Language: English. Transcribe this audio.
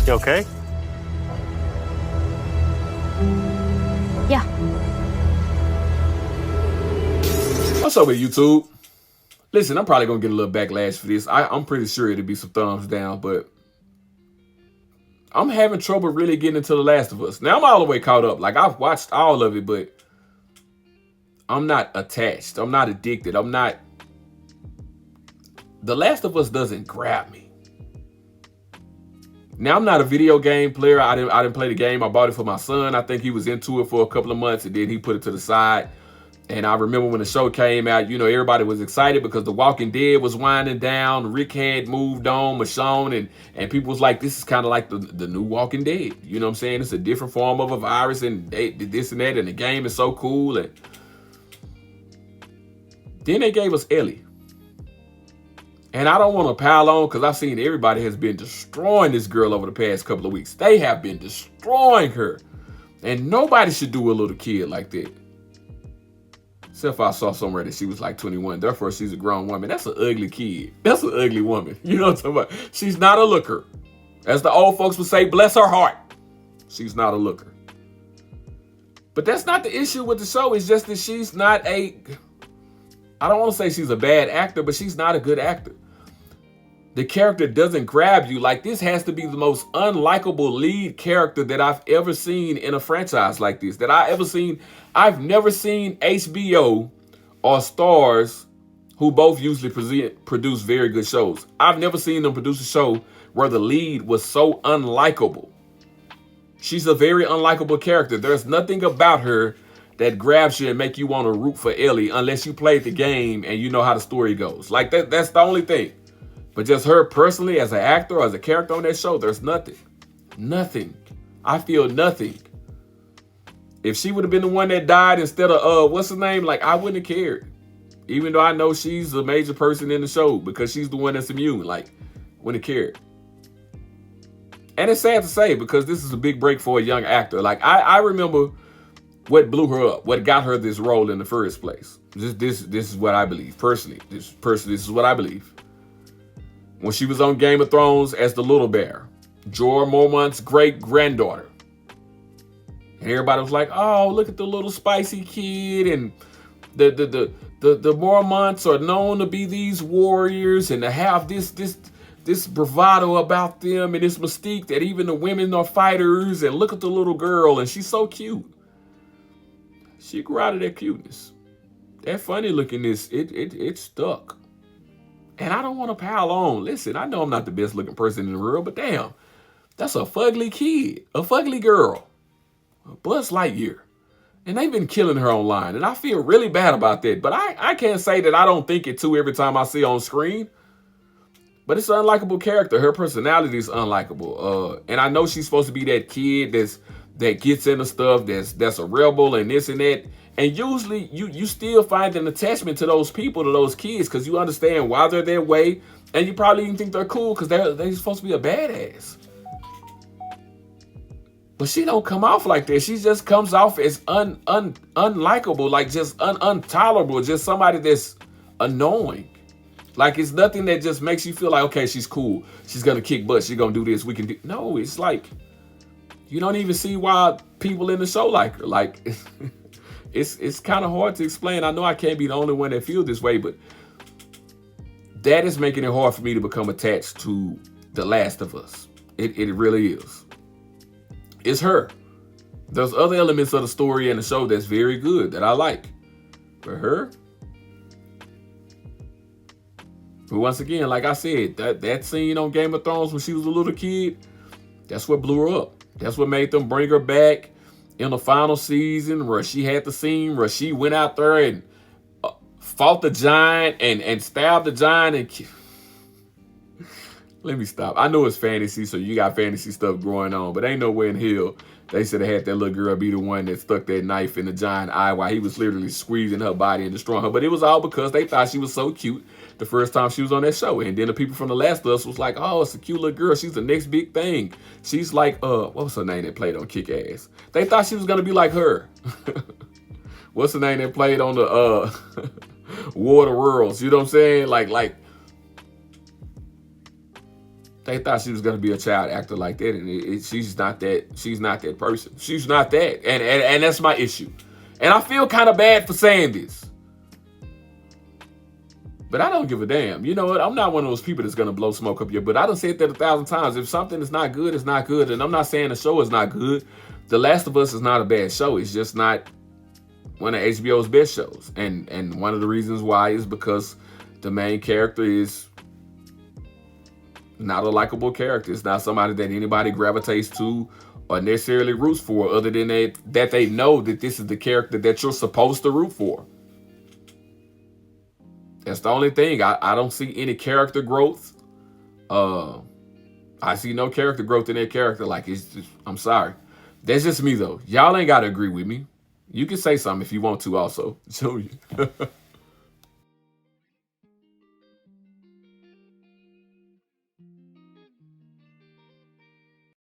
You okay? Yeah. What's up with YouTube? Listen, I'm probably gonna get a little backlash for this. I'm pretty sure it'll be some thumbs down, but I'm having trouble really getting into The Last of Us. Now I'm all the way caught up. Like I've watched all of it, but I'm not attached. I'm not addicted. I'm not. The Last of Us doesn't grab me. Now I'm not a video game player. I didn't play the game. I bought it for my son. I think he was into it for a couple of months and then he put it to the side. And I remember when the show came out, you know, everybody was excited because The Walking Dead was winding down. Rick had moved on, Michonne, and people was like, this is kind of like the new Walking Dead. You know what I'm saying? It's a different form of a virus and this and that, and the game is so cool. And then they gave us Ellie. And I don't want to pile on because I've seen everybody has been destroying this girl over the past couple of weeks. They have been destroying her. And nobody should do a little kid like that. Except I saw somewhere that she was like 21. Therefore, she's a grown woman. That's an ugly kid. That's an ugly woman. You know what I'm talking about? She's not a looker. As the old folks would say, bless her heart. She's not a looker. But that's not the issue with the show. It's just that she's not I don't want to say she's a bad actor, but she's not a good actor. The character doesn't grab you. Like, this has to be the most unlikable lead character that I've ever seen in a franchise like this. I've never seen HBO or Stars, who both usually produce very good shows. I've never seen them produce a show where the lead was so unlikable. She's a very unlikable character. There's nothing about her that grabs you and make you want to root for Ellie unless you played the game and you know how the story goes. Like, that's the only thing. But just her personally as an actor or as a character on that show, there's nothing. Nothing. I feel nothing. If she would have been the one that died instead of, what's her name? Like, I wouldn't have cared. Even though I know she's a major person in the show because she's the one that's immune. Like, wouldn't have cared. And it's sad to say because this is a big break for a young actor. Like, I remember what blew her up, what got her this role in the first place. This is what I believe. Personally, this is what I believe. When she was on Game of Thrones as the Little Bear, Jorah Mormont's great-granddaughter. And everybody was like, oh, look at the little spicy kid. And the Mormonts are known to be these warriors and to have this bravado about them and this mystique that even the women are fighters. And look at the little girl, and she's so cute. She grew out of that cuteness. That funny lookingness, it stuck. And I don't want to pile on. Listen, I know I'm not the best looking person in the world, but damn, that's a fugly kid, a fugly girl, a Buzz Lightyear. And they've been killing her online, and I feel really bad about that. But I can't say that I don't think it too every time I see her on screen. But it's an unlikable character. Her personality is unlikable. And I know she's supposed to be that kid that gets into stuff, that's a rebel and this and that. And usually you still find an attachment to those people, to those kids, because you understand why they're their way. And you probably even think they're cool because they're supposed to be a badass. But she don't come off like that. She just comes off as unlikable, like just untolerable, just somebody that's annoying. Like, it's nothing that just makes you feel like, okay, she's cool. She's going to kick butt. She's going to do this. We can do. No, it's like, you don't even see why people in the show like her. Like, it's kind of hard to explain. I know I can't be the only one that feels this way, but that is making it hard for me to become attached to The Last of Us. It really is. It's her. There's other elements of the story and the show that's very good that I like. But her, but once again, like I said, that scene on Game of Thrones when she was a little kid, that's what blew her up. That's what made them bring her back in the final season where she had the scene where she went out there and fought the giant and stabbed the giant. And let me stop. I know it's fantasy, so you got fantasy stuff going on, but ain't nowhere in hell they should have had that little girl be the one that stuck that knife in the giant eye while he was literally squeezing her body and destroying her. But it was all because they thought she was so cute the first time she was on that show. And then the people from The Last of Us was like, oh, it's a cute little girl. She's the next big thing. She's like, what was her name that played on Kick-Ass? They thought she was going to be like her. What's the name that played on the War of the Worlds? You know what I'm saying? Like They thought she was gonna be a child actor like that, and she's not that. She's not that person. She's not that, and that's my issue. And I feel kind of bad for saying this, but I don't give a damn. You know what? I'm not one of those people that's gonna blow smoke up your butt. I done said that 1,000 times. If something is not good, it's not good. And I'm not saying the show is not good. The Last of Us is not a bad show. It's just not one of HBO's best shows. And one of the reasons why is because the main character is not a likable character. It's not somebody that anybody gravitates to or necessarily roots for, other than that they know that this is the character that you're supposed to root for. That's the only thing. I don't see any character growth. I see no character growth in that character. Like, it's just, I'm sorry. That's just me, though. Y'all ain't got to agree with me. You can say something if you want to also. So